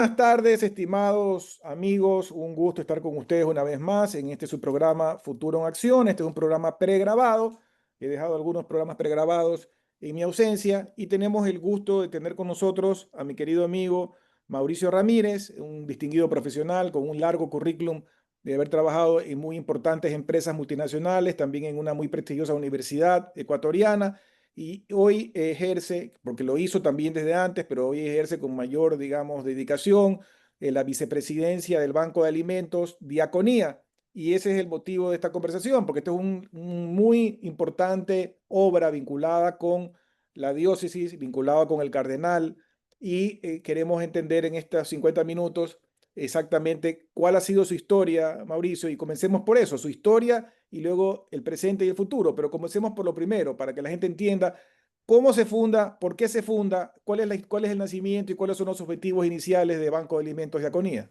buenas tardes, estimados amigos. Un gusto estar con ustedes una vez más en este su programa Futuro en Acción. Este es un programa pregrabado. He dejado algunos programas pregrabados en mi ausencia y tenemos el gusto de tener con nosotros a mi querido amigo Mauricio Ramírez, un distinguido profesional con un largo currículum de haber trabajado en muy importantes empresas multinacionales, también en una muy prestigiosa universidad ecuatoriana y hoy ejerce, porque lo hizo también desde antes, pero hoy ejerce con mayor, digamos, dedicación la vicepresidencia del Banco de Alimentos, Diaconía. Y ese es el motivo de esta conversación, porque esto es un muy importante obra vinculada con la diócesis, vinculada con el cardenal, y queremos entender en estos 50 minutos exactamente cuál ha sido su historia, Mauricio, y comencemos por eso, su historia y luego el presente y el futuro, pero comencemos por lo primero, para que la gente entienda cómo se funda, por qué se funda, cuál es el nacimiento y cuáles son los objetivos iniciales de Banco de Alimentos Diaconía.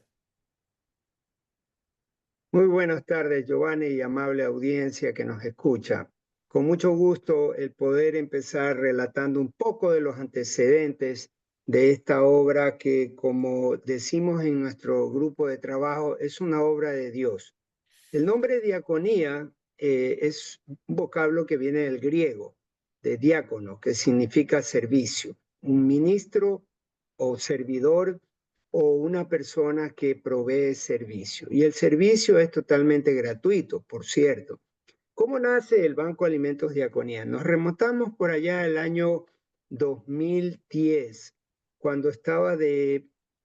Muy buenas tardes, Giovanni, y amable audiencia que nos escucha. Con mucho gusto el poder empezar relatando un poco de los antecedentes de esta obra que, como decimos en nuestro grupo de trabajo, es una obra de Dios. El nombre diaconía es un vocablo que viene del griego, de diácono, que significa servicio. Un ministro o servidor o una persona que provee servicio. Y el servicio es totalmente gratuito, por cierto. ¿Cómo nace el Banco Alimentos Diaconía? Nos remontamos por allá el año 2010, cuando estaba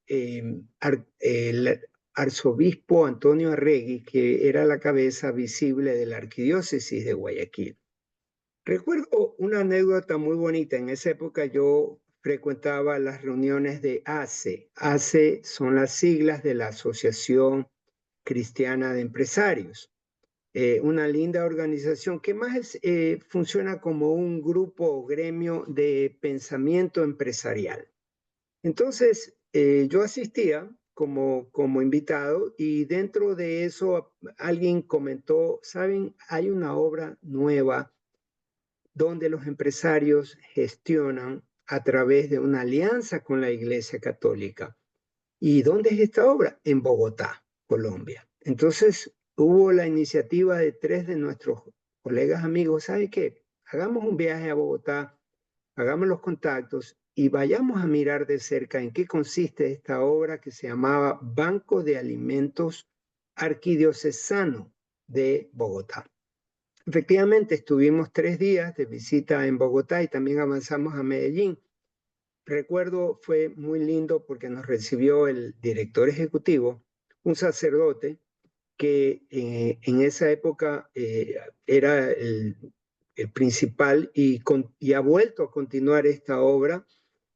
el arzobispo Antonio Arregui, que era la cabeza visible de la arquidiócesis de Guayaquil. Recuerdo una anécdota muy bonita. En esa época yo frecuentaba las reuniones de ACE. ACE son las siglas de la Asociación Cristiana de Empresarios. Una linda organización que más funciona como un grupo o gremio de pensamiento empresarial. Entonces, yo asistía como invitado y dentro de eso alguien comentó, ¿saben? Hay una obra nueva donde los empresarios gestionan a través de una alianza con la Iglesia Católica. ¿Y dónde es esta obra? En Bogotá, Colombia. Entonces hubo la iniciativa de tres de nuestros colegas amigos, ¿sabe qué? Hagamos un viaje a Bogotá, hagamos los contactos y vayamos a mirar de cerca en qué consiste esta obra que se llamaba Banco de Alimentos Arquidiocesano de Bogotá. Efectivamente, estuvimos 3 días de visita en Bogotá y también avanzamos a Medellín. Recuerdo, fue muy lindo porque nos recibió el director ejecutivo, un sacerdote que en esa época era el principal y ha vuelto a continuar esta obra,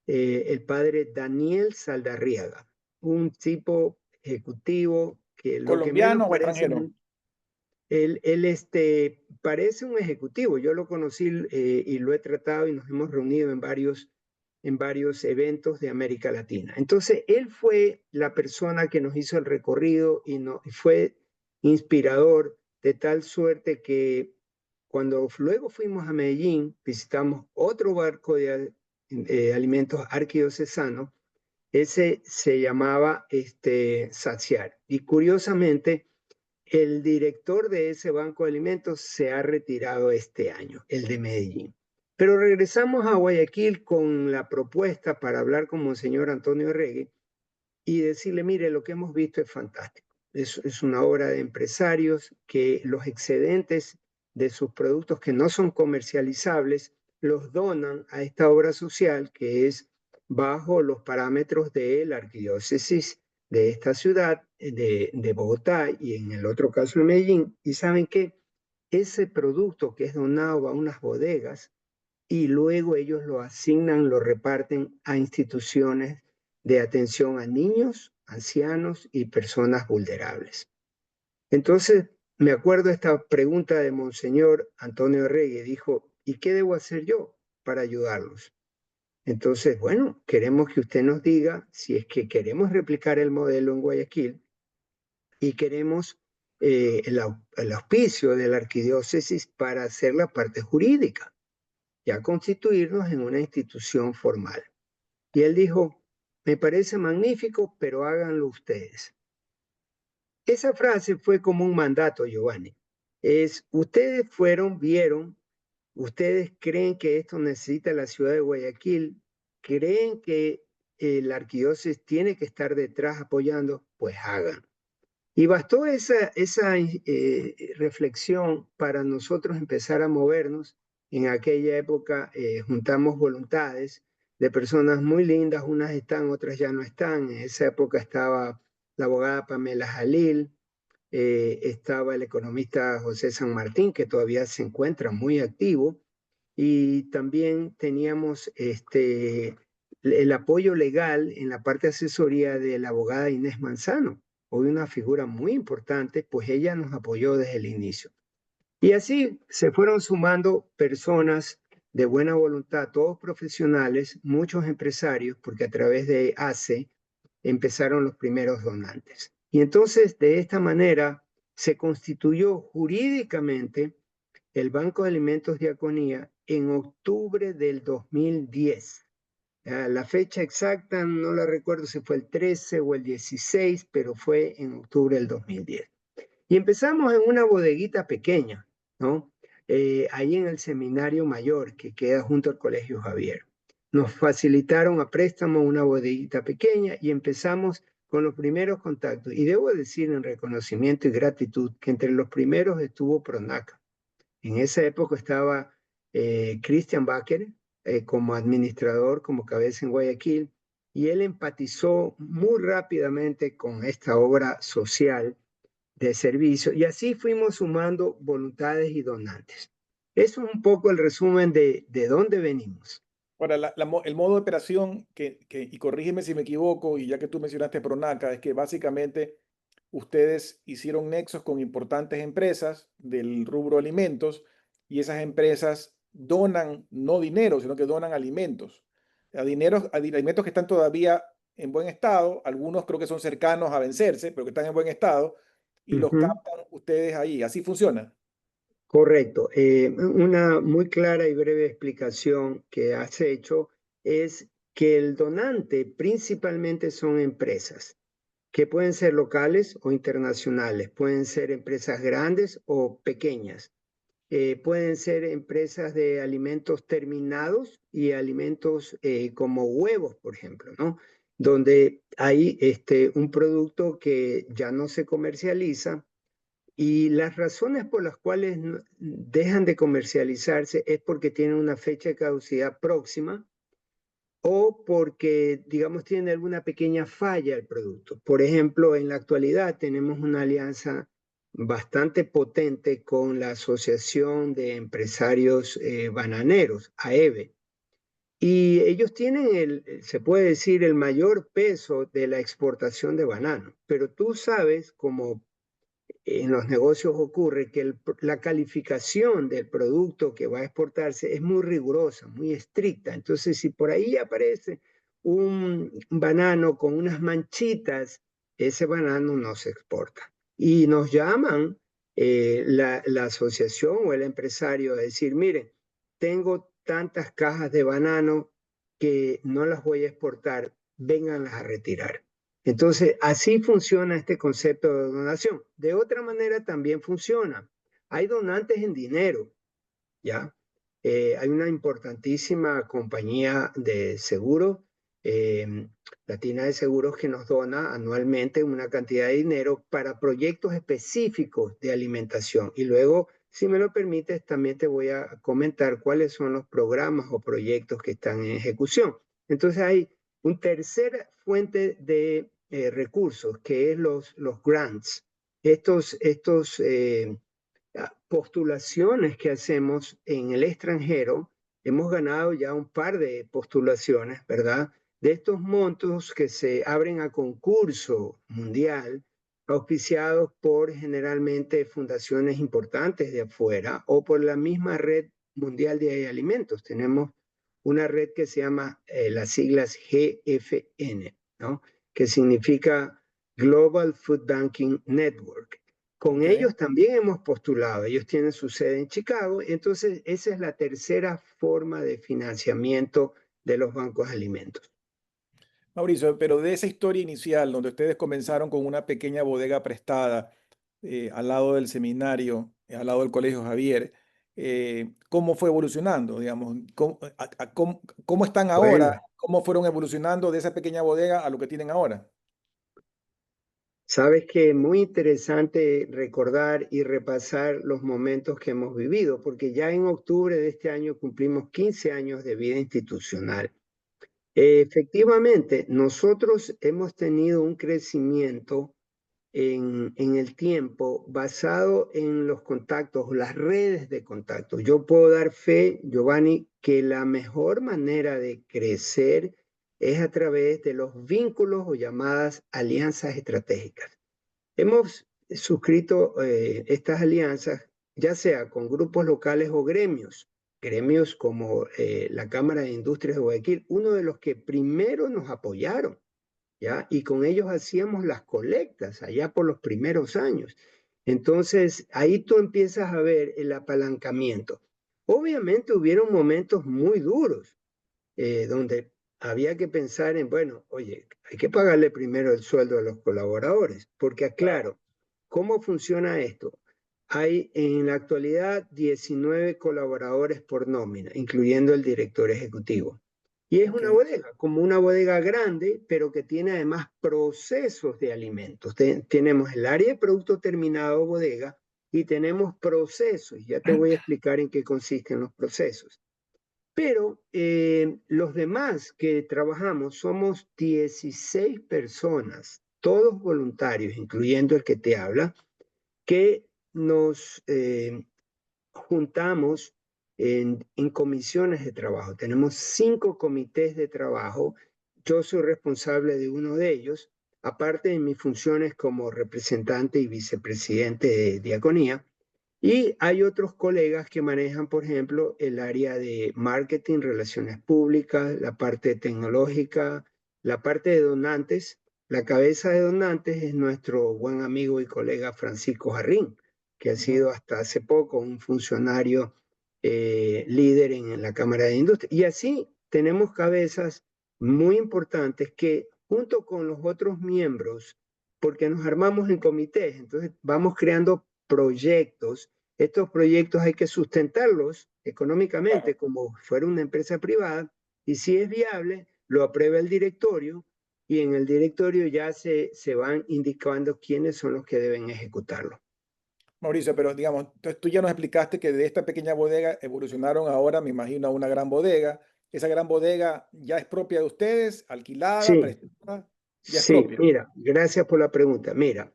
el padre Daniel Saldarriaga, un tipo ejecutivo que lo que menos ¿Colombiano o parece extranjero? él parece un ejecutivo. Yo lo conocí y lo he tratado y nos hemos reunido en varios eventos de América Latina. Entonces, él fue la persona que nos hizo el recorrido y fue inspirador de tal suerte que cuando luego fuimos a Medellín, visitamos otro barco de alimentos arquidiocesano. Ese se llamaba Saciar. Y curiosamente, el director de ese banco de alimentos se ha retirado este año, el de Medellín. Pero regresamos a Guayaquil con la propuesta para hablar con Monseñor Antonio Regui y decirle, mire, lo que hemos visto es fantástico. Es una obra de empresarios que los excedentes de sus productos que no son comercializables los donan a esta obra social que es bajo los parámetros de la arquidiócesis de esta ciudad, de Bogotá y en el otro caso de Medellín. Y saben que ese producto que es donado a unas bodegas y luego ellos lo asignan, lo reparten a instituciones de atención a niños, ancianos y personas vulnerables. Entonces, me acuerdo esta pregunta de Monseñor Antonio Reyes, dijo, ¿y qué debo hacer yo para ayudarlos? Entonces, bueno, queremos que usted nos diga si es que queremos replicar el modelo en Guayaquil y queremos el auspicio de la arquidiócesis para hacer la parte jurídica, ya constituirnos en una institución formal. Y él dijo, Me parece magnífico, pero háganlo ustedes. Esa frase fue como un mandato, Giovanni. Ustedes fueron, vieron, ustedes creen que esto necesita la ciudad de Guayaquil, creen que la arquidiócesis tiene que estar detrás apoyando, pues hagan. Y bastó esa reflexión para nosotros empezar a movernos. En aquella época juntamos voluntades de personas muy lindas, unas están, otras ya no están. En esa época estaba la abogada Pamela Jalil, estaba el economista José San Martín, que todavía se encuentra muy activo, y también teníamos el apoyo legal en la parte de asesoría de la abogada Inés Manzano, hoy una figura muy importante, pues ella nos apoyó desde el inicio. Y así se fueron sumando personas de buena voluntad, todos profesionales, muchos empresarios, porque a través de ACE empezaron los primeros donantes. Y entonces, de esta manera, se constituyó jurídicamente el Banco de Alimentos Diaconía en octubre del 2010. La fecha exacta no la recuerdo si fue el 13 o el 16, pero fue en octubre del 2010. Y empezamos en una bodeguita pequeña, ¿no? Ahí en el Seminario Mayor, que queda junto al Colegio Javier. Nos facilitaron a préstamo una bodeguita pequeña y empezamos con los primeros contactos. Y debo decir en reconocimiento y gratitud que entre los primeros estuvo Pronaca. En esa época estaba Christian Bacher como administrador, como cabeza en Guayaquil, y él empatizó muy rápidamente con esta obra social de servicio, y así fuimos sumando voluntades y donantes. Eso es un poco el resumen de dónde venimos. Ahora, el modo de operación, y corrígeme si me equivoco, y ya que tú mencionaste Pronaca, es que básicamente ustedes hicieron nexos con importantes empresas del rubro alimentos y esas empresas donan no dinero, sino que donan alimentos. Alimentos que están todavía en buen estado, algunos creo que son cercanos a vencerse, pero que están en buen estado, y los Ujú. captan ustedes ahí. Así funciona. Correcto. Una muy clara y breve explicación que has hecho es que el donante principalmente son empresas que pueden ser locales o internacionales, pueden ser empresas grandes o pequeñas, pueden ser empresas de alimentos terminados y alimentos como huevos, por ejemplo, ¿no? Donde hay un producto que ya no se comercializa y las razones por las cuales dejan de comercializarse es porque tienen una fecha de caducidad próxima o porque, digamos, tiene alguna pequeña falla el producto. Por ejemplo, en la actualidad tenemos una alianza bastante potente con la Asociación de Empresarios Bananeros, AEBE, y ellos tienen se puede decir, el mayor peso de la exportación de banano. Pero tú sabes, como en los negocios ocurre, que la calificación del producto que va a exportarse es muy rigurosa, muy estricta. Entonces, si por ahí aparece un banano con unas manchitas, ese banano no se exporta. Y nos llaman la asociación o el empresario a decir, miren, tengo tantas cajas de banano que no las voy a exportar, vénganlas a retirar. Entonces, así funciona este concepto de donación. De otra manera también funciona. Hay donantes en dinero, ¿ya? Hay una importantísima compañía de seguros, eh, Latina de Seguros, que nos dona anualmente una cantidad de dinero para proyectos específicos de alimentación. Y luego, si me lo permites, también te voy a comentar cuáles son los programas o proyectos que están en ejecución. Entonces, hay una tercera fuente de recursos, que es los grants. Estos postulaciones que hacemos en el extranjero, hemos ganado ya un par de postulaciones, ¿verdad? De estos montos que se abren a concurso mundial, auspiciados por generalmente fundaciones importantes de afuera o por la misma red mundial de alimentos. Tenemos una red que se llama las siglas GFN, ¿no? Que significa Global Food Banking Network. Con Ok. ellos también hemos postulado, ellos tienen su sede en Chicago, entonces esa es la tercera forma de financiamiento de los bancos de alimentos. Mauricio, pero de esa historia inicial, donde ustedes comenzaron con una pequeña bodega prestada al lado del seminario, al lado del Colegio Javier, ¿cómo fue evolucionando? Digamos, ¿cómo están ahora? Bueno, ¿Cómo fueron evolucionando de esa pequeña bodega a lo que tienen ahora? sabes que es muy interesante recordar y repasar los momentos que hemos vivido, porque ya en octubre de este año cumplimos 15 años de vida institucional. Efectivamente, nosotros hemos tenido un crecimiento en el tiempo basado en los contactos, las redes de contactos. Yo puedo dar fe, Giovanni, que la mejor manera de crecer es a través de los vínculos o llamadas alianzas estratégicas. Hemos suscrito estas alianzas, ya sea con grupos locales o gremios, gremios como la Cámara de Industrias de Guayaquil, uno de los que primero nos apoyaron, ¿ya? Y con ellos hacíamos las colectas allá por los primeros años. Entonces, ahí tú empiezas a ver el apalancamiento. Obviamente hubieron momentos muy duros, donde había que pensar en, bueno, oye, hay que pagarle primero el sueldo a los colaboradores, porque aclaro, ¿cómo funciona esto? Hay en la actualidad 19 colaboradores por nómina, incluyendo el director ejecutivo. Y es Ok, una bodega, como una bodega grande, pero que tiene además procesos de alimentos. Tenemos el área de producto terminado bodega y tenemos procesos. Ya te voy a explicar en qué consisten los procesos. Pero los demás que trabajamos somos 16 personas, todos voluntarios, incluyendo el que te habla, que nos juntamos en comisiones de trabajo. Tenemos 5 comités de trabajo. Yo soy responsable de uno de ellos, aparte de mis funciones como representante y vicepresidente de Diaconía. Y hay otros colegas que manejan, por ejemplo, el área de marketing, relaciones públicas, la parte tecnológica, la parte de donantes. La cabeza de donantes es nuestro buen amigo y colega Francisco Jarrín, que ha ujú. sido hasta hace poco un funcionario líder en la Cámara de Industria. Y así tenemos cabezas muy importantes que junto con los otros miembros, porque nos armamos en comités, entonces vamos creando proyectos. Estos proyectos hay que sustentarlos económicamente Claro. como fuera una empresa privada y si es viable, lo aprueba el directorio y en el directorio ya se van indicando quiénes son los que deben ejecutarlo. Mauricio, pero digamos, entonces tú ya nos explicaste que de esta pequeña bodega evolucionaron ahora, me imagino, a una gran bodega. Esa gran bodega ya es propia de ustedes, alquilada, Sí, prestada, ya es sí, propia. mira, gracias por la pregunta. Mira,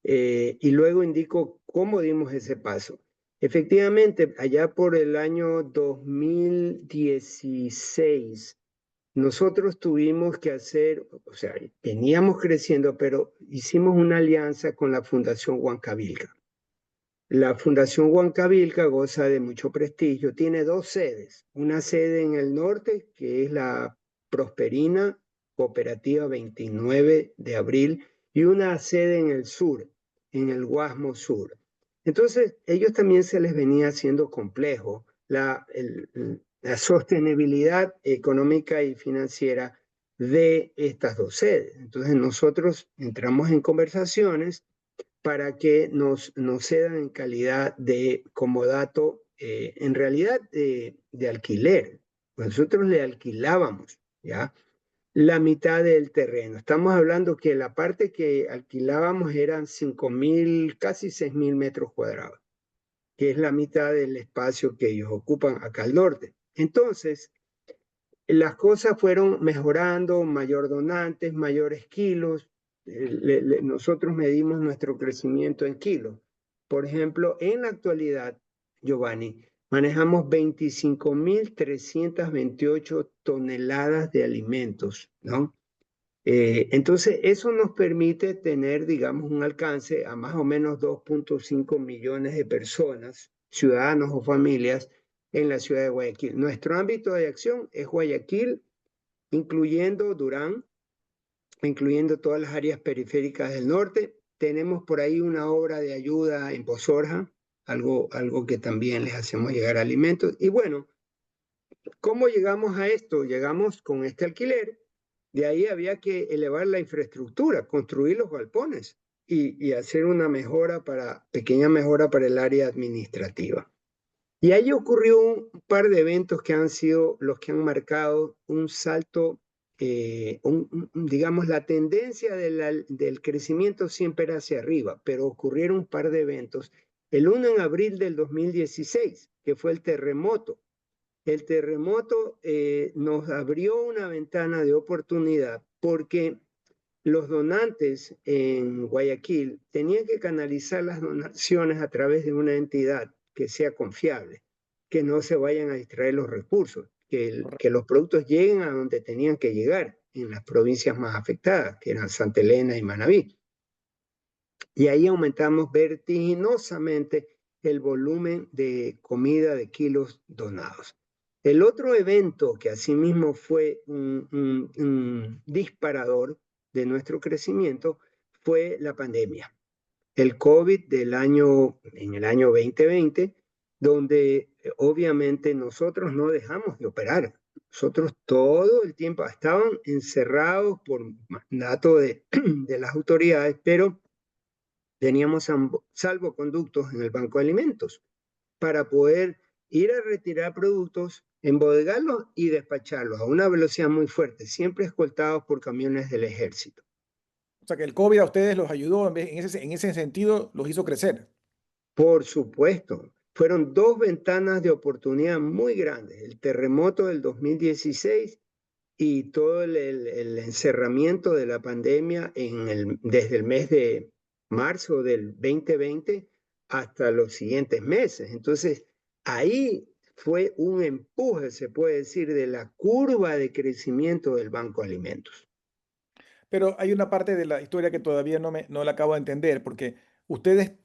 y luego indico cómo dimos ese paso. Efectivamente, allá por el año 2016, nosotros tuvimos que hacer, o sea, veníamos creciendo, pero hicimos una alianza con la Fundación Huancavilca. La Fundación Huancavilca goza de mucho prestigio, tiene dos sedes, una sede en el norte, que es la Prosperina Cooperativa 29 de Abril, y una sede en el sur, en el Guasmo Sur. Entonces, ellos también se les venía haciendo complejo la sostenibilidad económica y financiera de estas dos sedes. Entonces, nosotros entramos en conversaciones para que nos cedan en calidad de comodato, en realidad de alquiler. Nosotros le alquilábamos, ¿ya? La mitad del terreno. Estamos hablando que la parte que alquilábamos eran 5.000, casi 6.000 metros cuadrados, que es la mitad del espacio que ellos ocupan acá al norte. Entonces, las cosas fueron mejorando, mayor donantes, mayores kilos. Nosotros medimos nuestro crecimiento en kilos. Por ejemplo, en la actualidad, Giovanni, manejamos 25.328 toneladas de alimentos, ¿no? Entonces, eso nos permite tener, digamos, un alcance a más o menos 2.5 millones de personas, ciudadanos o familias, en la ciudad de Guayaquil. Nuestro ámbito de acción es Guayaquil, incluyendo Durán, incluyendo todas las áreas periféricas del norte. Tenemos por ahí una obra de ayuda en Pozorja, algo que también les hacemos llegar alimentos. Y bueno, ¿cómo llegamos a esto? Llegamos con este alquiler De ahí había que elevar la infraestructura, construir los galpones y hacer una pequeña mejora para el área administrativa. Y ahí ocurrió un par de eventos que han sido los que han marcado un salto, digamos, la tendencia del crecimiento siempre era hacia arriba, pero ocurrieron un par de eventos. El uno en abril del 2016, que fue el terremoto. El terremoto nos abrió una ventana de oportunidad porque los donantes en Guayaquil tenían que canalizar las donaciones a través de una entidad que sea confiable, que no se vayan a distraer los recursos, que los productos lleguen a donde tenían que llegar, en las provincias más afectadas, que eran Santa Elena y Manabí. Y ahí aumentamos vertiginosamente el volumen de comida de kilos donados. El otro evento que asimismo fue un disparador de nuestro crecimiento fue la pandemia, el COVID en el año 2020, donde obviamente nosotros no dejamos de operar. Nosotros todo el tiempo estaban encerrados por mandato de las autoridades, pero teníamos salvoconductos en el banco de alimentos para poder ir a retirar productos, embodegarlos y despacharlos a una velocidad muy fuerte, siempre escoltados por camiones del ejército. O sea que el COVID a ustedes los ayudó, en ese sentido los hizo crecer. Por supuesto, fueron dos ventanas de oportunidad muy grandes, el terremoto del 2016 y todo el encerramiento de la pandemia desde el mes de marzo del 2020 hasta los siguientes meses. Entonces, ahí fue un empuje, se puede decir, de la curva de crecimiento del Banco de Alimentos. Pero hay una parte de la historia que todavía no la acabo de entender, porque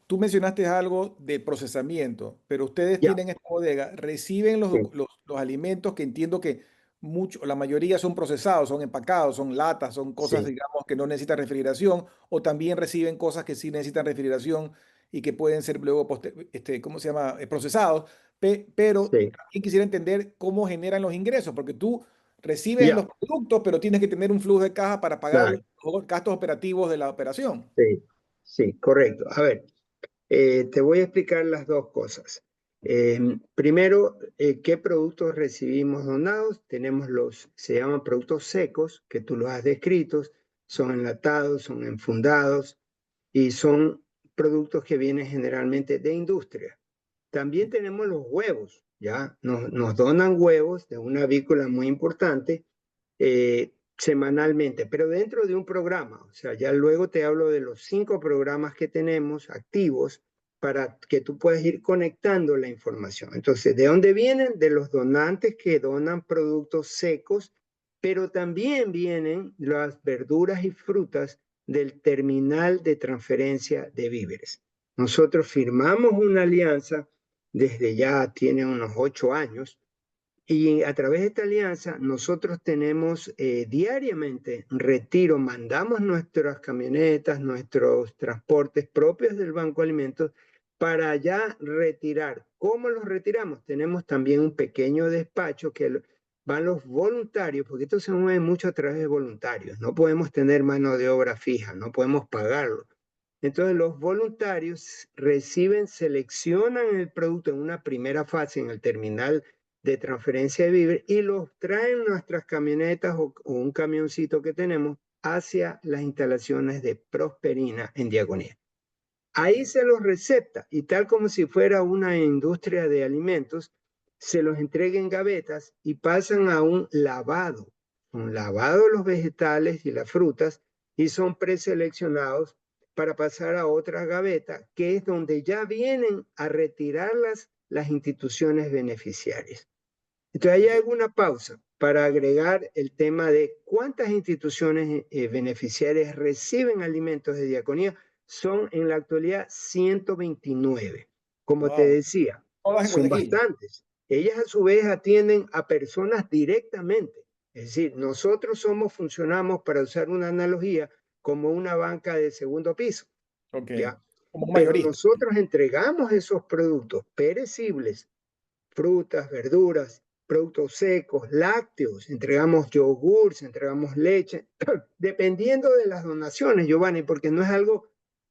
tú mencionaste algo de procesamiento, pero ustedes Ya, tienen esta bodega, reciben sí, los alimentos que entiendo que la mayoría son procesados, son empacados, son latas, son cosas, sí, digamos, que no necesitan refrigeración, o también reciben cosas que sí necesitan refrigeración y que pueden ser luego, ¿cómo se llama? Procesados. Pero sí, también quisiera entender cómo generan los ingresos, porque tú recibes los ya, productos, pero tienes que tener un flujo de caja para pagar claro, los gastos operativos de la operación. sí, sí, correcto. A ver, te voy a explicar las dos cosas. Primero, ¿qué productos recibimos donados? Tenemos se llaman productos secos, que tú los has descrito, son enlatados, son enfundados y son productos que vienen generalmente de industria. También tenemos los huevos, ¿ya? Nos donan huevos de una avícola muy importante semanalmente, pero dentro de un programa. O sea, ya luego te hablo de los 5 programas que tenemos activos para que tú puedas ir conectando la información. Entonces, ¿de dónde vienen? De los donantes que donan productos secos, pero también vienen las verduras y frutas del terminal de transferencia de víveres. Nosotros firmamos una alianza desde ya tiene unos 8 años y a través de esta alianza nosotros tenemos diariamente retiro, mandamos nuestras camionetas, nuestros transportes propios del Banco de Alimentos para ya retirar. ¿Cómo los retiramos? Tenemos también un pequeño despacho que van los voluntarios, porque esto se mueve mucho a través de voluntarios. No podemos tener mano de obra fija, no podemos pagarlo. Entonces los voluntarios seleccionan el producto en una primera fase en el terminal de transferencia de víveres y los traen nuestras camionetas o un camioncito que tenemos hacia las instalaciones de Prosperina en Diagonía. Ahí se los recepta y tal como si fuera una industria de alimentos, se los entrega en gavetas y pasan a un lavado los vegetales y las frutas y son preseleccionados para pasar a otra gaveta, que es donde ya vienen a retirarlas las instituciones beneficiarias. Entonces, ahí hay una pausa para agregar el tema de cuántas instituciones beneficiarias reciben alimentos de diaconía. Son en la actualidad 129. Como te Wow. decía, Todas en son Guayaquil. bastantes. Ellas a su vez atienden a personas directamente. Es decir, nosotros funcionamos, para usar una analogía, como una banca de segundo piso, Ok. ¿ya? Como un Pero mayorista. nosotros entregamos esos productos perecibles, frutas, verduras, productos secos, lácteos, entregamos yogurts, entregamos leche, dependiendo de las donaciones, Giovanni, porque no es algo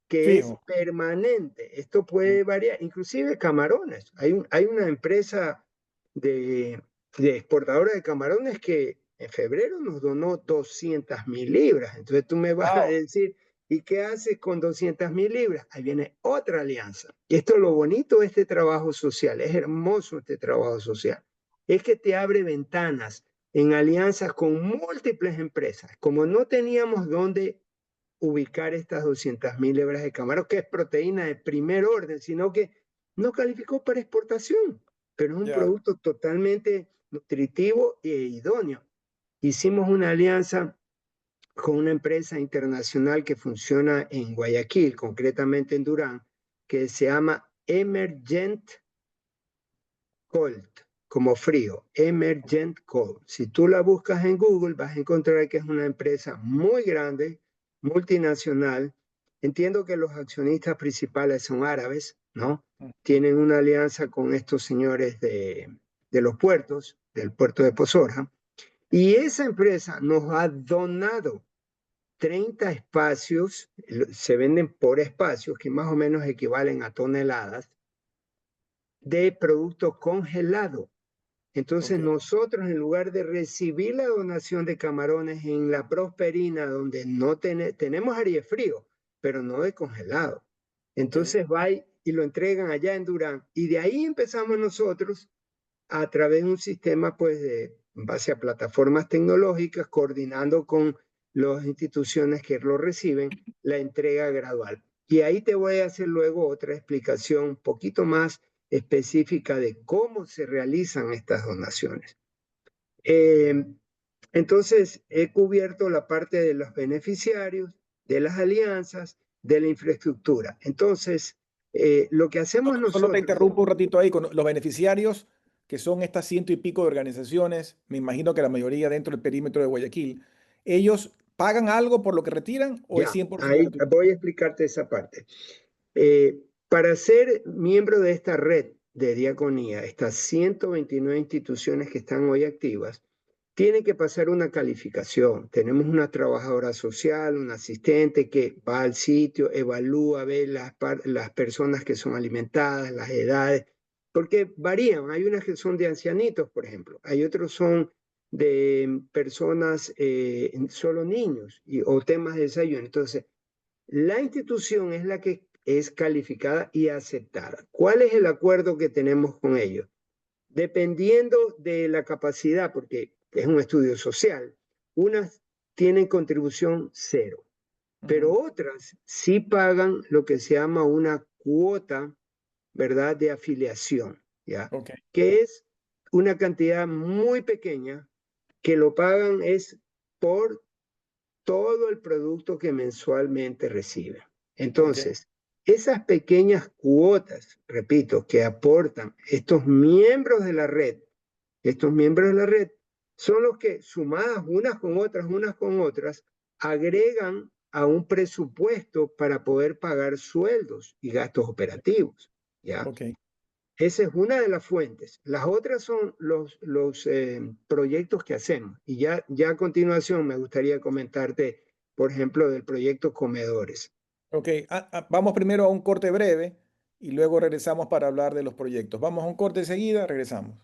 que es Fijo. permanente. Esto puede variar, inclusive camarones. Hay una empresa de, de exportadora de camarones que en febrero nos donó 200.000 libras. Entonces tú me vas a Wow. decir, ¿y qué haces con 200.000 libras? Ahí viene otra alianza. Y esto es lo bonito de este trabajo social. Es hermoso este trabajo social. Es que te abre ventanas en alianzas con múltiples empresas. Como no teníamos dónde ubicar estas 200.000 libras de camarón, que es proteína de primer orden, sino que no calificó para exportación, pero es un Ya. producto totalmente nutritivo e idóneo. Hicimos una alianza con una empresa internacional que funciona en Guayaquil, concretamente en Durán, que se llama Emergent Cold, como frío, Emergent Cold. Si tú la buscas en Google, vas a encontrar que es una empresa muy grande, multinacional. Entiendo que los accionistas principales son árabes, ¿no? Tienen una alianza con estos señores de los puertos, del puerto de Pozorja. Y esa empresa nos ha donado 30 espacios, se venden por espacios, que más o menos equivalen a toneladas, de producto congelado. Entonces Ok. nosotros, en lugar de recibir la donación de camarones en la Prosperina, donde no tenemos frío, pero no de congelado. Ok. Entonces va y lo entregan allá en Durán. Y de ahí empezamos nosotros a través de un sistema, pues, en base a plataformas tecnológicas, coordinando con las instituciones que lo reciben, la entrega gradual. Y ahí te voy a hacer luego otra explicación un poquito más específica de cómo se realizan estas donaciones. Eh, entonces, he cubierto la parte de los beneficiarios, de las alianzas, de la infraestructura. Entonces, lo que hacemos Solo te nosotros, interrumpo un ratito ahí con los beneficiarios, que son estas ciento y pico de organizaciones, me imagino que la mayoría dentro del perímetro de Guayaquil, ¿ellos pagan algo por lo que retiran o es ya, 100% ahí gratuito? voy a explicarte esa parte. Para ser miembro de esta red de diaconía, estas 129 instituciones que están hoy activas, tiene que pasar una calificación. Tenemos una trabajadora social, un asistente que va al sitio, evalúa, ve las personas que son alimentadas, las edades, porque varían. Hay unas que son de ancianitos, por ejemplo. Hay otros son de personas, solo niños, o temas de desayuno. Entonces, la institución es la que es calificada y aceptada. ¿Cuál es el acuerdo que tenemos con ellos? Dependiendo de la capacidad, porque es un estudio social, unas tienen contribución cero, pero Ujú. otras sí pagan lo que se llama una cuota, ¿verdad?, de afiliación, ¿ya? Ok. Que es una cantidad muy pequeña que lo pagan es por todo el producto que mensualmente recibe. Ok. Entonces, esas pequeñas cuotas, repito, que aportan estos miembros de la red, son los que sumadas unas con otras, agregan a un presupuesto para poder pagar sueldos y gastos operativos, ¿ya? Ok. Esa es una de las fuentes. Las otras son los proyectos que hacemos. Y ya a continuación me gustaría comentarte, por ejemplo, del proyecto Comedores. Ok. Vamos primero a un corte breve y luego regresamos para hablar de los proyectos. Vamos a un corte enseguida, regresamos.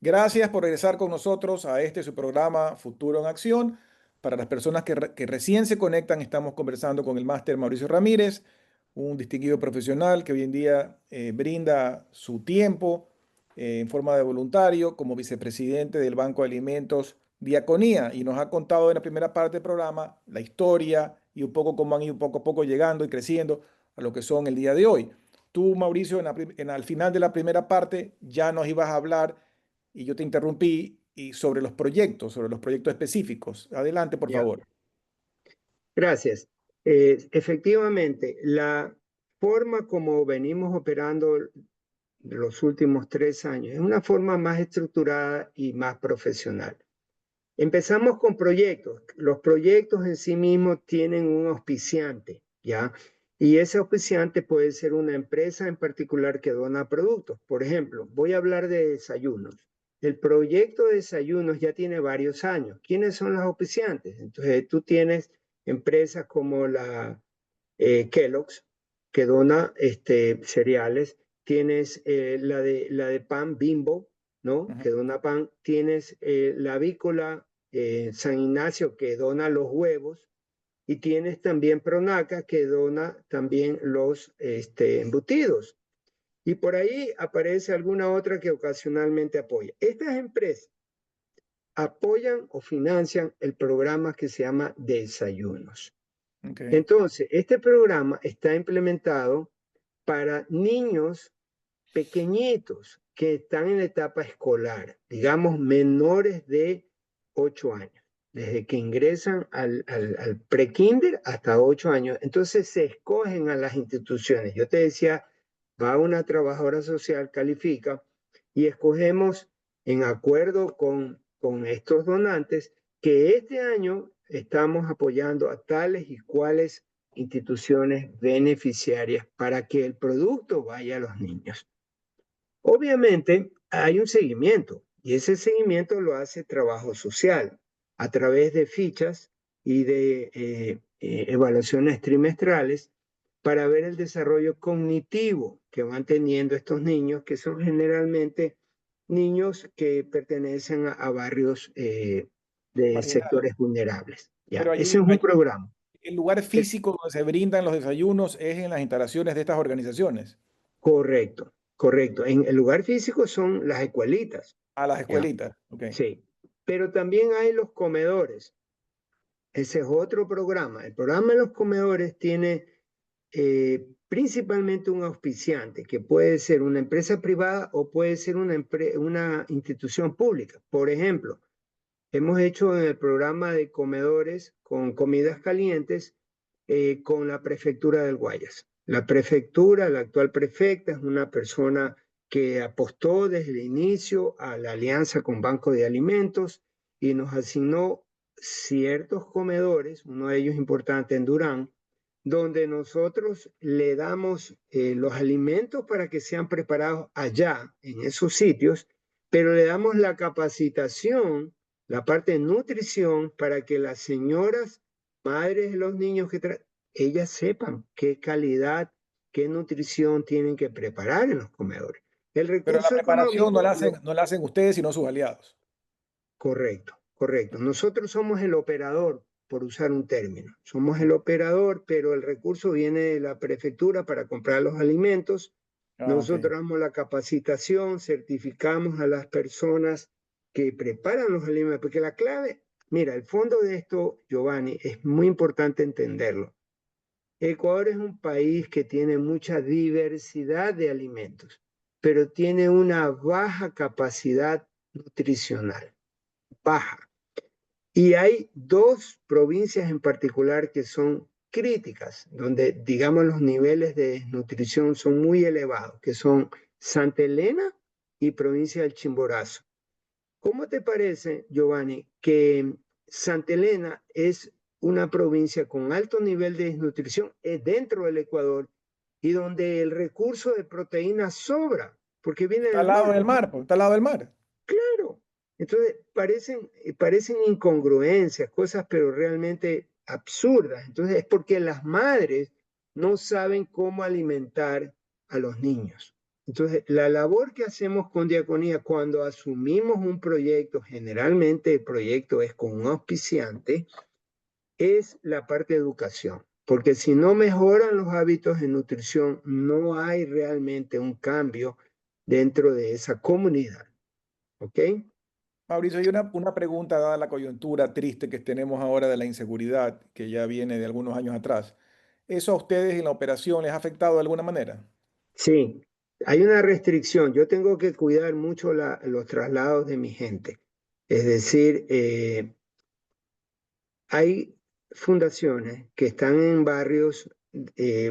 Gracias por regresar con nosotros a este su programa Futuro en Acción. Para las personas que recién se conectan, estamos conversando con el máster Mauricio Ramírez, un distinguido profesional que hoy en día brinda su tiempo en forma de voluntario como vicepresidente del Banco de Alimentos Diaconía y nos ha contado en la primera parte del programa la historia y un poco cómo han ido poco a poco llegando y creciendo a lo que son el día de hoy. Tú, Mauricio, al final de la primera parte ya nos ibas a hablar y yo te interrumpí y sobre los proyectos específicos. Adelante, por Ya, favor. gracias. Efectivamente, la forma como venimos operando los últimos 3 años es una forma más estructurada y más profesional. Empezamos con proyectos. Los proyectos en sí mismos tienen un auspiciante, ¿ya? Y ese auspiciante puede ser una empresa en particular que dona productos. Por ejemplo, voy a hablar de desayunos. El proyecto de desayunos ya tiene varios años. ¿Quiénes son los auspiciantes? Entonces, tú tienes empresas como la Kellogg's, que dona cereales. Tienes la de pan Bimbo, ¿no? Ujú. Que dona pan. Tienes la avícola San Ignacio, que dona los huevos. Y tienes también Pronaca, que dona también los embutidos. Y por ahí aparece alguna otra que ocasionalmente apoya. Estas empresas apoyan o financian el programa que se llama Desayunos. Okay. Entonces, este programa está implementado para niños pequeñitos que están en la etapa escolar, digamos menores de 8 años, desde que ingresan al pre-kinder hasta 8 años. Entonces se escogen a las instituciones. Yo te decía, va una trabajadora social, califica, y escogemos en acuerdo con estos donantes que este año estamos apoyando a tales y cuales instituciones beneficiarias para que el producto vaya a los niños. Obviamente hay un seguimiento y ese seguimiento lo hace trabajo social a través de fichas y de evaluaciones trimestrales para ver el desarrollo cognitivo que van teniendo estos niños, que son generalmente niños que pertenecen a barrios de Marginal. sectores vulnerables. ¿Ya? Pero Ese allí, es un programa. el lugar El- físico donde se brindan los desayunos es en las instalaciones de estas organizaciones, correcto, correcto. En el lugar físico son las escuelitas. a las ¿Ya? escuelitas. Ok. Sí, pero también hay los comedores. Ese es otro programa. El programa de los comedores tiene principalmente un auspiciante, que puede ser una empresa privada o puede ser una institución pública. Por ejemplo, hemos hecho en el programa de comedores con comidas calientes con la prefectura del Guayas. La prefectura, la actual prefecta, es una persona que apostó desde el inicio a la alianza con Banco de Alimentos y nos asignó ciertos comedores, uno de ellos importante en Durán, donde nosotros le damos los alimentos para que sean preparados allá, en esos sitios, pero le damos la capacitación, la parte de nutrición, para que las señoras, madres de los niños ellas sepan qué calidad, qué nutrición tienen que preparar en los comedores. El Pero la recurso preparación económico, no la hacen ustedes, sino sus aliados. correcto, correcto. Nosotros somos el operador, por usar un término. Somos el operador, pero el recurso viene de la prefectura para comprar los alimentos. Ah, ok. Nosotros damos la capacitación, certificamos a las personas que preparan los alimentos, porque la clave, mira, el fondo de esto, Giovanni, es muy importante entenderlo. Ecuador es un país que tiene mucha diversidad de alimentos, pero tiene una baja capacidad nutricional, baja. Y hay dos provincias en particular que son críticas, donde, digamos, los niveles de desnutrición son muy elevados, que son Santa Elena y provincia del Chimborazo. ¿Cómo te parece, Giovanni, que Santa Elena es una provincia con alto nivel de desnutrición dentro del Ecuador y donde el recurso de proteínas sobra, porque viene Está del al lado mar? del mar, pues, está al lado del mar. Claro. Entonces, parecen incongruencias, cosas pero realmente absurdas. Entonces, es porque las madres no saben cómo alimentar a los niños. Entonces, la labor que hacemos con Diaconía cuando asumimos un proyecto, generalmente el proyecto es con un auspiciante, es la parte de educación. Porque si no mejoran los hábitos de nutrición, no hay realmente un cambio dentro de esa comunidad. ¿Ok? Mauricio, hay una pregunta dada la coyuntura triste que tenemos ahora de la inseguridad, que ya viene de algunos años atrás. ¿Eso a ustedes en la operación les ha afectado de alguna manera? Sí, hay una restricción. Yo tengo que cuidar mucho los traslados de mi gente. Es decir, hay fundaciones que están en barrios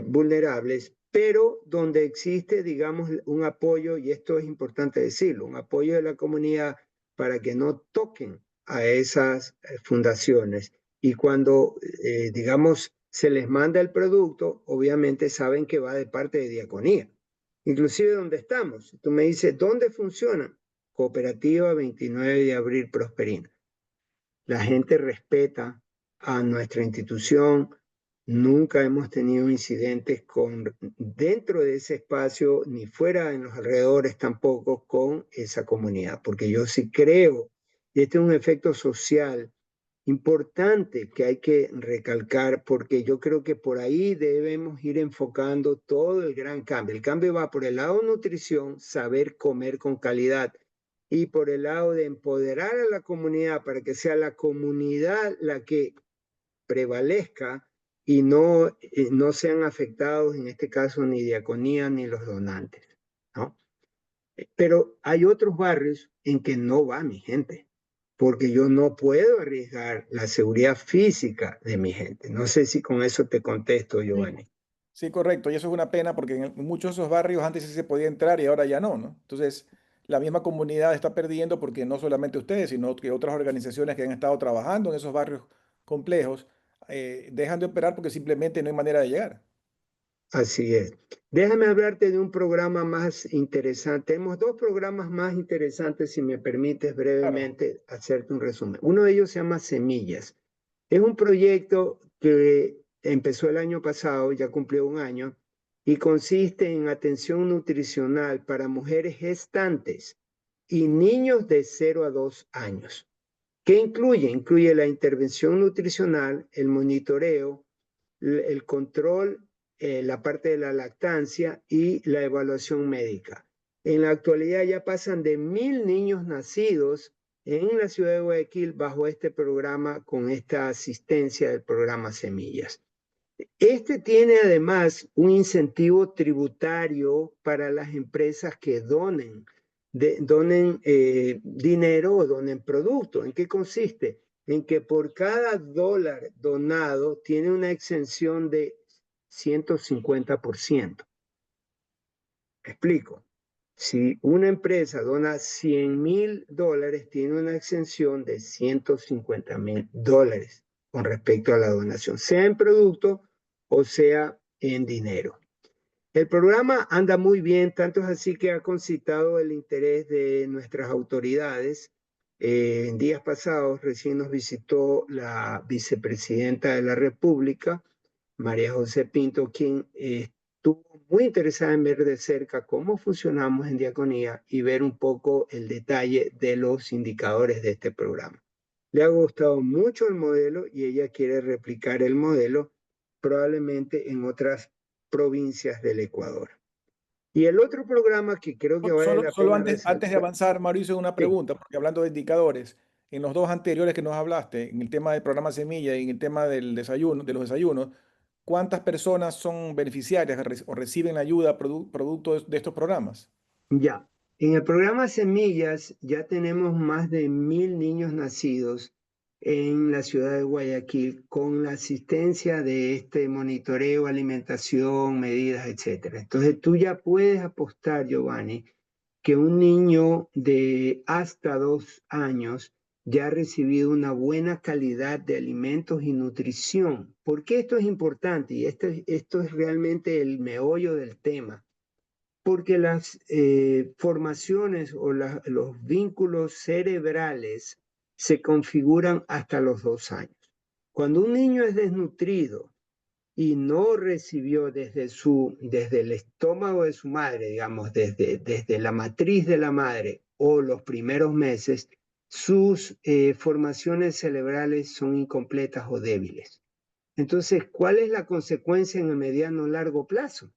vulnerables, pero donde existe, digamos, un apoyo, y esto es importante decirlo, un apoyo de la comunidad para que no toquen a esas fundaciones. Y cuando, digamos, se les manda el producto, obviamente saben que va de parte de Diaconía. Inclusive donde estamos, tú me dices, ¿dónde funciona? Cooperativa 29 de Abril Prosperina. La gente respeta a nuestra institución. Nunca hemos tenido incidentes dentro de ese espacio, ni fuera en los alrededores tampoco, con esa comunidad, porque yo sí creo, y este es un efecto social importante que hay que recalcar, porque yo creo que por ahí debemos ir enfocando todo el gran cambio. El cambio va por el lado nutrición, saber comer con calidad, y por el lado de empoderar a la comunidad para que sea la comunidad la que prevalezca y no sean afectados, en este caso, ni Diaconía ni los donantes, ¿no? Pero hay otros barrios en que no va mi gente, porque yo no puedo arriesgar la seguridad física de mi gente. No sé si con eso te contesto, Sí. Giovanni. Sí, correcto. Y eso es una pena porque en muchos de esos barrios antes sí se podía entrar y ahora ya no, ¿no? Entonces, la misma comunidad está perdiendo porque no solamente ustedes, sino que otras organizaciones que han estado trabajando en esos barrios complejos dejan de operar porque simplemente no hay manera de llegar. Así es. Déjame hablarte de un programa más interesante. Tenemos dos programas más interesantes, si me permites Claro. brevemente hacerte un resumen. Uno de ellos se llama Semillas. Es un proyecto que empezó el año pasado, ya cumplió un año, y consiste en atención nutricional para mujeres gestantes y niños de 0 a 2 años. ¿Qué incluye? Incluye la intervención nutricional, el monitoreo, el control, la parte de la lactancia y la evaluación médica. En la actualidad ya pasan de 1.000 niños nacidos en la ciudad de Guayaquil bajo este programa, con esta asistencia del programa Semillas. Este tiene además un incentivo tributario para las empresas que donen dinero o donen producto. ¿En qué consiste? En que por cada dólar donado tiene una exención de 150%. ¿Me explico? Si una empresa dona $100,000, tiene una exención de $150,000 con respecto a la donación, sea en producto o sea en dinero. El programa anda muy bien, tanto es así que ha concitado el interés de nuestras autoridades. En días pasados recién nos visitó la vicepresidenta de la República, María José Pinto, quien estuvo muy interesada en ver de cerca cómo funcionamos en Diaconía y ver un poco el detalle de los indicadores de este programa. Le ha gustado mucho el modelo y ella quiere replicar el modelo probablemente en otras provincias del Ecuador. Y el otro programa que creo que vale Solo, la solo pena antes de resaltar, avanzar, Mauricio, una sí, pregunta, porque hablando de indicadores, en los dos anteriores que nos hablaste, en el tema del programa Semilla y en el tema del desayuno, de los desayunos, ¿cuántas personas son beneficiarias o reciben ayuda producto de estos programas? ya. En el programa Semillas ya tenemos más de 1.000 niños nacidos en la ciudad de Guayaquil con la asistencia de este monitoreo, alimentación, medidas, etcétera. Entonces tú ya puedes apostar, Giovanni, que un niño de hasta 2 años ya ha recibido una buena calidad de alimentos y nutrición. ¿Por qué esto es importante? Y esto es realmente el meollo del tema. Porque las formaciones o los vínculos cerebrales se configuran hasta los 2 años. Cuando un niño es desnutrido y no recibió desde el estómago de su madre, digamos, desde la matriz de la madre o los primeros meses, sus formaciones cerebrales son incompletas o débiles. Entonces, ¿cuál es la consecuencia en el mediano o largo plazo?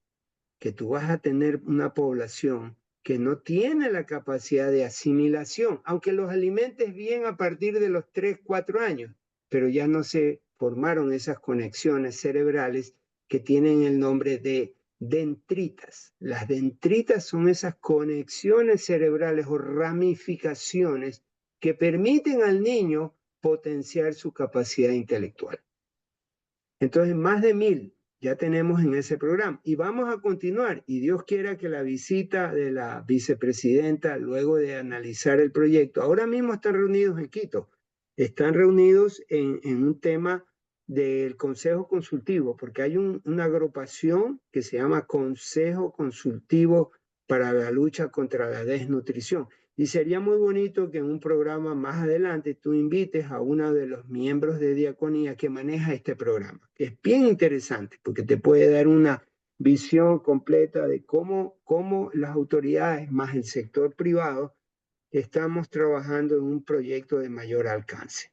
Que tú vas a tener una población que no tiene la capacidad de asimilación, aunque los alimentes bien a partir de los 3 4 años, pero ya no se formaron esas conexiones cerebrales que tienen el nombre de dendritas. Las dendritas son esas conexiones cerebrales o ramificaciones que permiten al niño potenciar su capacidad intelectual. Entonces, más de 1.000 ya tenemos en ese programa y vamos a continuar. Y Dios quiera que la visita de la vicepresidenta, luego de analizar el proyecto, ahora mismo están reunidos en Quito, están reunidos en un tema del Consejo Consultivo, porque hay una agrupación que se llama Consejo Consultivo para la lucha contra la desnutrición. Y sería muy bonito que en un programa más adelante tú invites a uno de los miembros de Diaconía que maneja este programa, que es bien interesante porque te puede dar una visión completa de cómo las autoridades más el sector privado estamos trabajando en un proyecto de mayor alcance.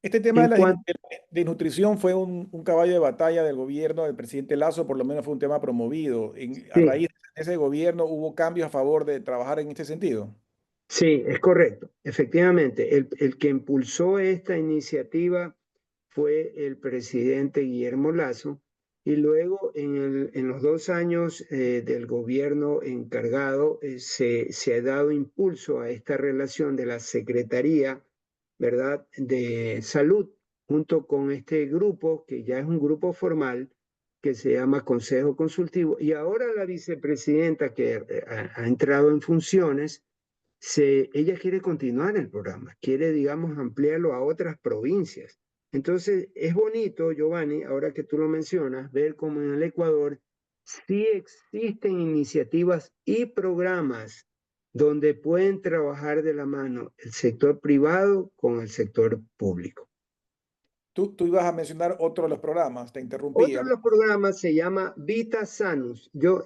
Este tema de En la cuanto, de nutrición fue un caballo de batalla del gobierno del presidente Lazo, por lo menos fue un tema promovido. A sí, raíz de ese gobierno hubo cambios a favor de trabajar en este sentido. sí, es correcto. Efectivamente, el que impulsó esta iniciativa fue el presidente Guillermo Lazo y luego en los 2 años del gobierno encargado se ha dado impulso a esta relación de la Secretaría, ¿verdad?, de Salud junto con este grupo que ya es un grupo formal que se llama Consejo Consultivo y ahora la vicepresidenta que ha entrado en funciones ella quiere continuar el programa, quiere, digamos, ampliarlo a otras provincias. Entonces, es bonito, Giovanni, ahora que tú lo mencionas, ver cómo en el Ecuador sí existen iniciativas y programas donde pueden trabajar de la mano el sector privado con el sector público. Tú ibas a mencionar otro de los programas, te interrumpí. Otro de los programas se llama Vita Sanus. Yo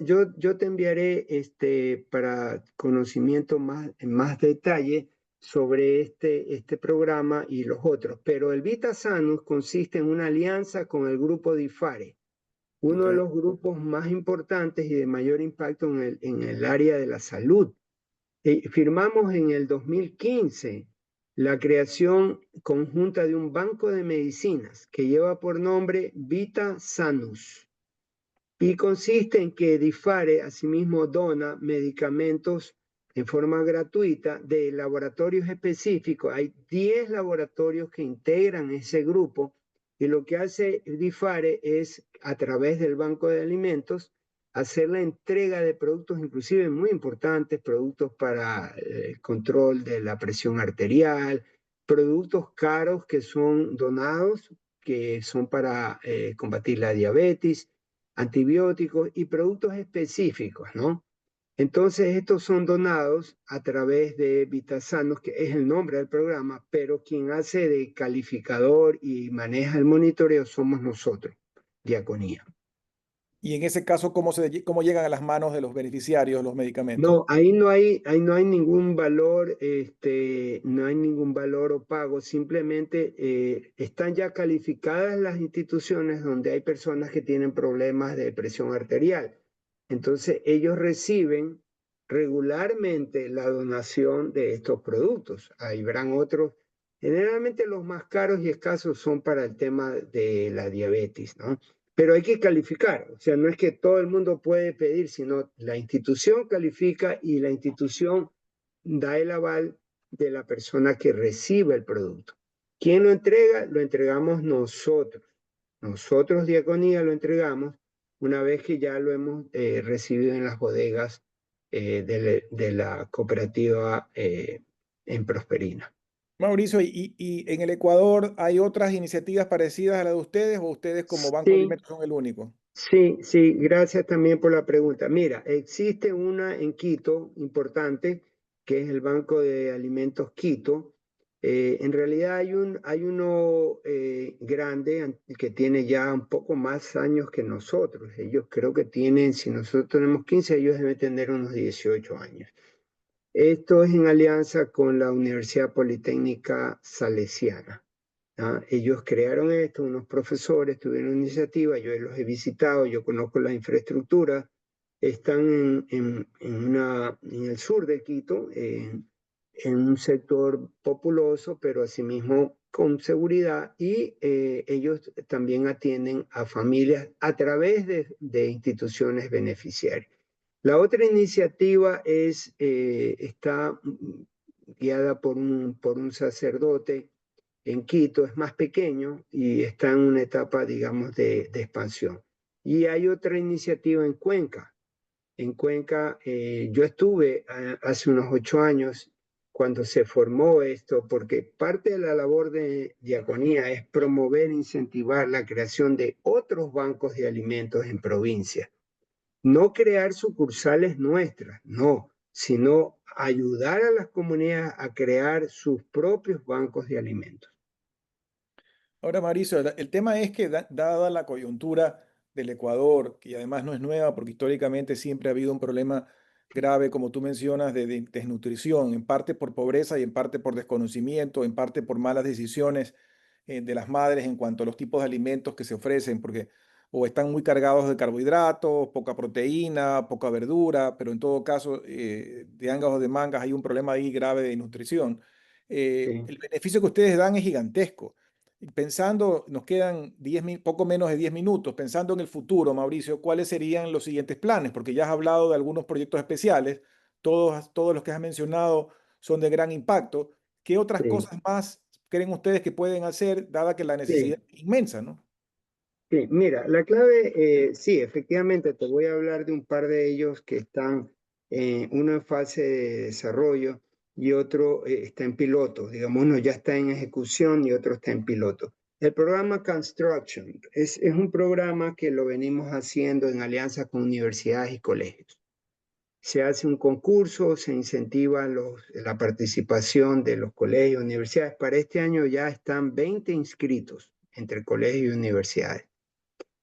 te enviaré para conocimiento en más detalle sobre este programa y los otros. Pero el Vita Sanus consiste en una alianza con el grupo DIFARE, uno Ok. de los grupos más importantes y de mayor impacto en el área de la salud. Firmamos en el 2015 la creación conjunta de un banco de medicinas que lleva por nombre Vita Sanus y consiste en que DIFARE asimismo dona medicamentos en forma gratuita de laboratorios específicos. Hay 10 laboratorios que integran ese grupo y lo que hace DIFARE es, a través del Banco de Alimentos, hacer la entrega de productos inclusive muy importantes, productos para el control de la presión arterial, productos caros que son donados, que son para combatir la diabetes, antibióticos y productos específicos, ¿no? Entonces, estos son donados a través de Vitasanos, que es el nombre del programa, pero quien hace de calificador y maneja el monitoreo somos nosotros, Diaconía. Y en ese caso, ¿cómo llegan a las manos de los beneficiarios los medicamentos? No, ahí no hay ningún valor, no hay ningún valor o pago, simplemente están ya calificadas las instituciones donde hay personas que tienen problemas de presión arterial. Entonces, ellos reciben regularmente la donación de estos productos. Habrán otros, generalmente los más caros y escasos son para el tema de la diabetes, ¿no? Pero hay que calificar, o sea, no es que todo el mundo puede pedir, sino la institución califica y la institución da el aval de la persona que recibe el producto. ¿Quién lo entrega? Lo entregamos nosotros. Nosotros, Diaconía, lo entregamos una vez que ya lo hemos recibido en las bodegas de la cooperativa en Prosperina. Mauricio, ¿y en el Ecuador hay otras iniciativas parecidas a la de ustedes o ustedes como Banco de Sí, Alimentos son el único? sí, gracias también por la pregunta. Mira, existe una en Quito importante, que es el Banco de Alimentos Quito. En realidad hay uno grande que tiene ya un poco más años que nosotros. Ellos creo que tienen, si nosotros tenemos 15, ellos deben tener unos 18 años. Esto es en alianza con la Universidad Politécnica Salesiana. ¿Ah? Ellos crearon esto, unos profesores tuvieron iniciativa, yo los he visitado, yo conozco la infraestructura, están en el sur de Quito, en un sector populoso, pero asimismo con seguridad, y ellos también atienden a familias a través de instituciones beneficiarias. La otra iniciativa está guiada por un sacerdote en Quito, es más pequeño y está en una etapa, digamos, de expansión. Y hay otra iniciativa en Cuenca. En Cuenca, yo estuve hace unos 8 años cuando se formó esto, porque parte de la labor de Diaconía es promover e incentivar la creación de otros bancos de alimentos en provincias. No crear sucursales nuestras, no, sino ayudar a las comunidades a crear sus propios bancos de alimentos. Ahora, Mauricio, el tema es que dada la coyuntura del Ecuador, que además no es nueva porque históricamente siempre ha habido un problema grave, como tú mencionas, de desnutrición, en parte por pobreza y en parte por desconocimiento, en parte por malas decisiones de las madres en cuanto a los tipos de alimentos que se ofrecen, porque o están muy cargados de carbohidratos, poca proteína, poca verdura, pero en todo caso, de angas o de mangas hay un problema ahí grave de nutrición. Sí, El beneficio que ustedes dan es gigantesco. Pensando, nos quedan poco menos de 10 minutos, pensando en el futuro, Mauricio, ¿cuáles serían los siguientes planes? Porque ya has hablado de algunos proyectos especiales, todos los que has mencionado son de gran impacto. ¿Qué otras sí, cosas más creen ustedes que pueden hacer, dada que la sí. necesidad es inmensa, ¿no? Sí, mira, la clave, sí, efectivamente, te voy a hablar de un par de ellos que están, uno en fase de desarrollo y otro está en piloto. Digamos, uno ya está en ejecución y otro está en piloto. El programa Construction es un programa que lo venimos haciendo en alianza con universidades y colegios. Se hace un concurso, se incentiva la participación de los colegios y universidades. Para este año ya están 20 inscritos entre colegios y universidades.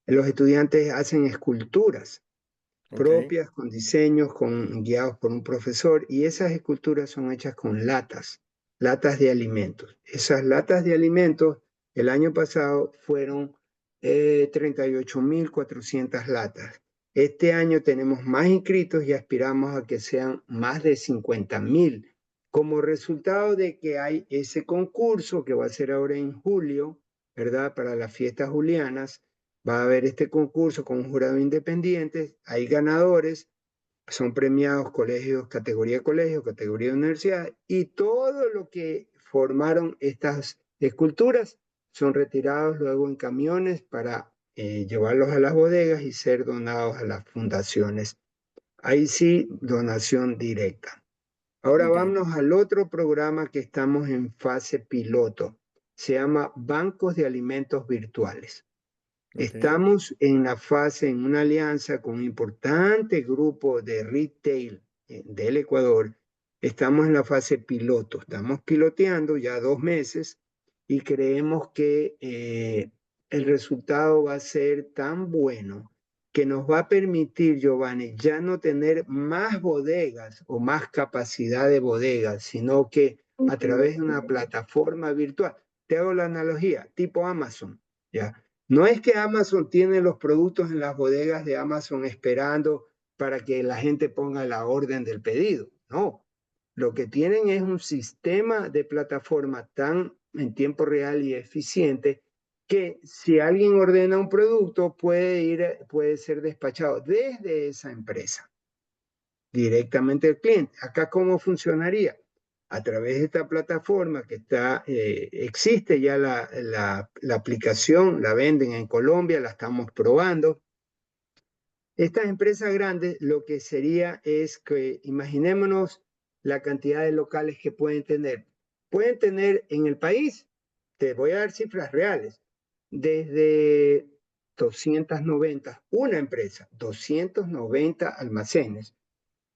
Los estudiantes hacen esculturas Ok, propias, con diseños, guiados por un profesor, y esas esculturas son hechas con latas de alimentos. Esas latas de alimentos, el año pasado fueron 38.400 latas. Este año tenemos más inscritos y aspiramos a que sean más de 50.000. Como resultado de que hay ese concurso que va a ser ahora en julio, ¿verdad? Para las fiestas julianas, va a haber este concurso con un jurado independiente, hay ganadores, son premiados colegio, categoría universidad, y todo lo que formaron estas esculturas son retirados luego en camiones para llevarlos a las bodegas y ser donados a las fundaciones. Ahí sí, donación directa. Ahora ok, vámonos al otro programa que estamos en fase piloto. Se llama Bancos de Alimentos Virtuales. ok, Estamos en la fase, en una alianza con un importante grupo de retail del Ecuador. Estamos en la fase piloto. Estamos piloteando ya 2 meses y creemos que el resultado va a ser tan bueno que nos va a permitir, Giovanni, ya no tener más bodegas o más capacidad de bodegas, sino que a través de una plataforma virtual. Te hago la analogía, tipo Amazon, ¿ya? No es que Amazon tiene los productos en las bodegas de Amazon esperando para que la gente ponga la orden del pedido. No, lo que tienen es un sistema de plataforma tan en tiempo real y eficiente que si alguien ordena un producto puede ser despachado desde esa empresa directamente al cliente. Acá, ¿cómo funcionaría? A través de esta plataforma que existe ya la aplicación, la venden en Colombia, la estamos probando. Estas empresas grandes lo que sería es que imaginémonos la cantidad de locales que pueden tener. Pueden tener en el país, te voy a dar cifras reales, desde 290, una empresa, 290 almacenes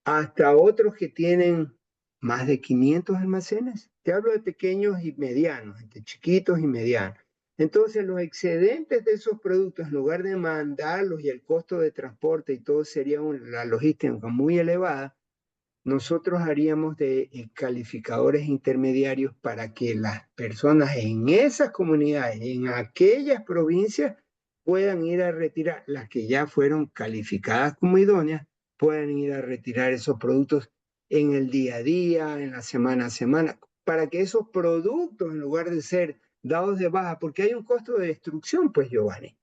hasta otros que tienen más de 500 almacenes. Te hablo de pequeños y medianos, entre chiquitos y medianos. Entonces, los excedentes de esos productos, en lugar de mandarlos y el costo de transporte y todo sería la logística muy elevada, nosotros haríamos de calificadores intermediarios para que las personas en esas comunidades, en aquellas provincias, puedan ir a retirar, las que ya fueron calificadas como idóneas, puedan ir a retirar esos productos en el día a día, en la semana a semana, para que esos productos, en lugar de ser dados de baja, porque hay un costo de destrucción, pues Giovanni,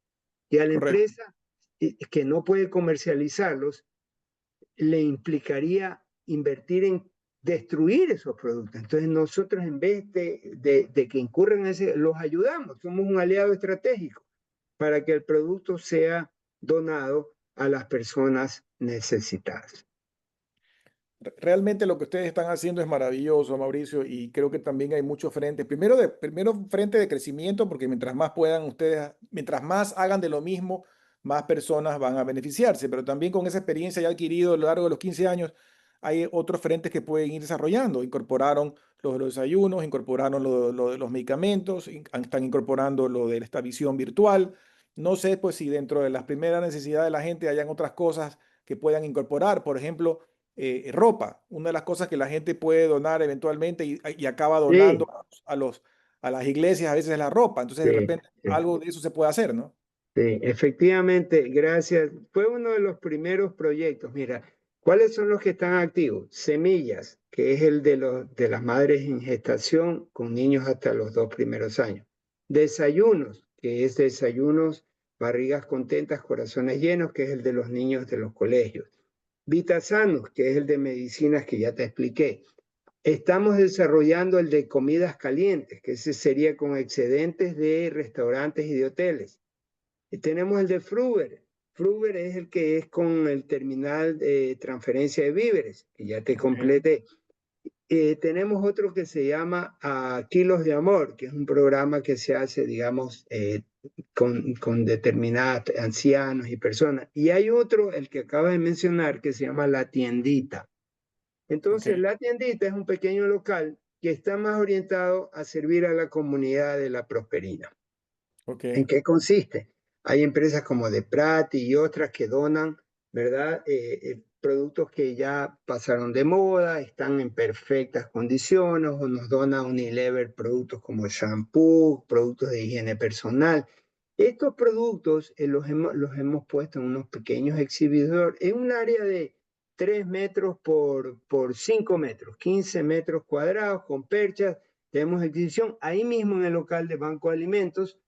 y a la correcto. empresa que no puede comercializarlos, le implicaría invertir en destruir esos productos. Entonces nosotros en vez de que incurran en ese, los ayudamos, somos un aliado estratégico para que el producto sea donado a las personas necesitadas. Realmente lo que ustedes están haciendo es maravilloso, Mauricio, y creo que también hay muchos frentes. Primero frente de crecimiento, porque mientras más puedan ustedes, mientras más hagan de lo mismo, más personas van a beneficiarse. Pero también con esa experiencia ya adquirido a lo largo de los 15 años, hay otros frentes que pueden ir desarrollando. Incorporaron los desayunos, incorporaron lo de los medicamentos, están incorporando lo de esta visión virtual. No sé, pues, si dentro de las primeras necesidades de la gente hayan otras cosas que puedan incorporar. Por ejemplo, ropa, una de las cosas que la gente puede donar eventualmente y acaba donando Sí, a las iglesias a veces la ropa. Entonces, de sí, repente, sí. algo de eso se puede hacer, ¿no? Sí, efectivamente, gracias. Fue uno de los primeros proyectos. Mira, ¿cuáles son los que están activos? Semillas, que es el de de las madres en gestación con niños hasta los 2 primeros años. Desayunos, que es desayunos, barrigas contentas, corazones llenos, que es el de los niños de los colegios. Vitasanos, que es el de medicinas que ya te expliqué. Estamos desarrollando el de comidas calientes, que ese sería con excedentes de restaurantes y de hoteles. Y tenemos el de Fruver. Fruver es el que es con el terminal de transferencia de víveres, que ya te Ok, completé. Tenemos otro que se llama Kilos de Amor, que es un programa que se hace, digamos, con determinados ancianos y personas. Y hay otro, el que acabas de mencionar, que se llama La Tiendita. ok, Entonces, La Tiendita es un pequeño local que está más orientado a servir a la comunidad de La Prosperina. ok. ¿En qué consiste? Hay empresas como De Prati y otras que donan, ¿verdad? Productos que ya pasaron de moda, están en perfectas condiciones, o nos dona Unilever productos como shampoo, productos de higiene personal. Estos productos los hemos puesto en unos pequeños exhibidores en un área de 3 metros por 5 metros, 15 metros cuadrados con perchas. Tenemos exhibición ahí mismo en el local de Banco de Alimentos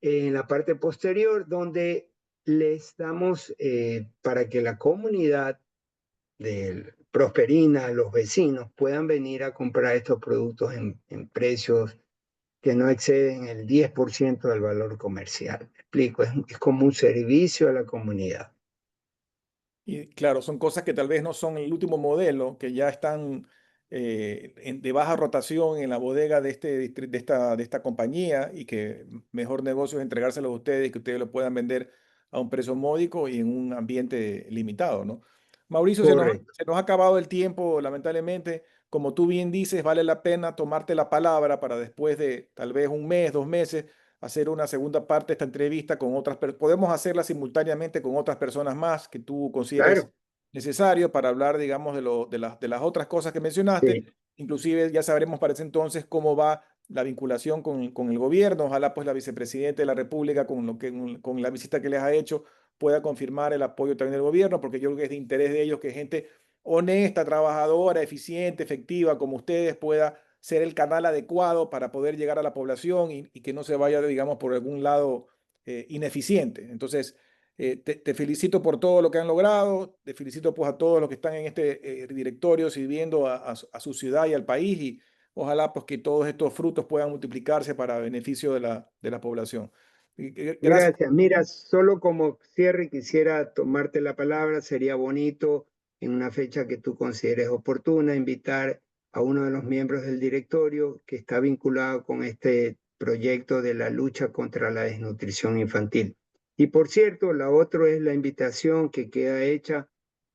en la parte posterior, donde les damos para que la comunidad de Prosperina, los vecinos, puedan venir a comprar estos productos en precios que no exceden el 10% del valor comercial. Me explico, es como un servicio a la comunidad. Y claro, son cosas que tal vez no son el último modelo, que ya están de baja rotación en la bodega de, de esta compañía y que mejor negocio es entregárselos a ustedes y que ustedes lo puedan vender a un precio módico y en un ambiente limitado, ¿no? Mauricio, Correcto. se nos ha acabado el tiempo, lamentablemente. Como tú bien dices, vale la pena tomarte la palabra para después de tal vez un mes, 2 meses, hacer una segunda parte de esta entrevista con otras personas. Podemos hacerla simultáneamente con otras personas más que tú consideres Claro, necesario para hablar, digamos, de las otras cosas que mencionaste. sí. Inclusive ya sabremos para ese entonces cómo va la vinculación con el gobierno. Ojalá pues la vicepresidenta de la República, con la visita que les ha hecho, pueda confirmar el apoyo también del gobierno, porque yo creo que es de interés de ellos que gente honesta, trabajadora, eficiente, efectiva, como ustedes, pueda ser el canal adecuado para poder llegar a la población y que no se vaya, digamos, por algún lado ineficiente. Entonces, te felicito por todo lo que han logrado, te felicito pues a todos los que están en este directorio sirviendo a su ciudad y al país y ojalá pues que todos estos frutos puedan multiplicarse para beneficio de la población. Gracias. Gracias. Mira, solo como cierre quisiera tomarte la palabra. Sería bonito en una fecha que tú consideres oportuna invitar a uno de los miembros del directorio que está vinculado con este proyecto de la lucha contra la desnutrición infantil. Y por cierto, la otra es la invitación que queda hecha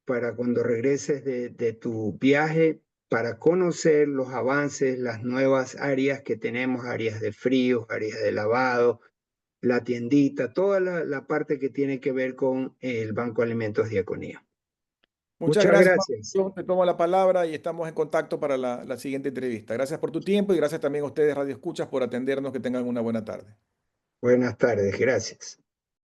para cuando regreses de tu viaje para conocer los avances, las nuevas áreas que tenemos, áreas de frío, áreas de lavado, la tiendita, toda la parte que tiene que ver con el Banco de Alimentos Diaconía. Muchas Muchas gracias, gracias. Mauricio. Te tomo la palabra y estamos en contacto para la siguiente entrevista. Gracias por tu tiempo y gracias también a ustedes, Radio Escuchas, por atendernos. Que tengan una buena tarde. Buenas tardes, gracias.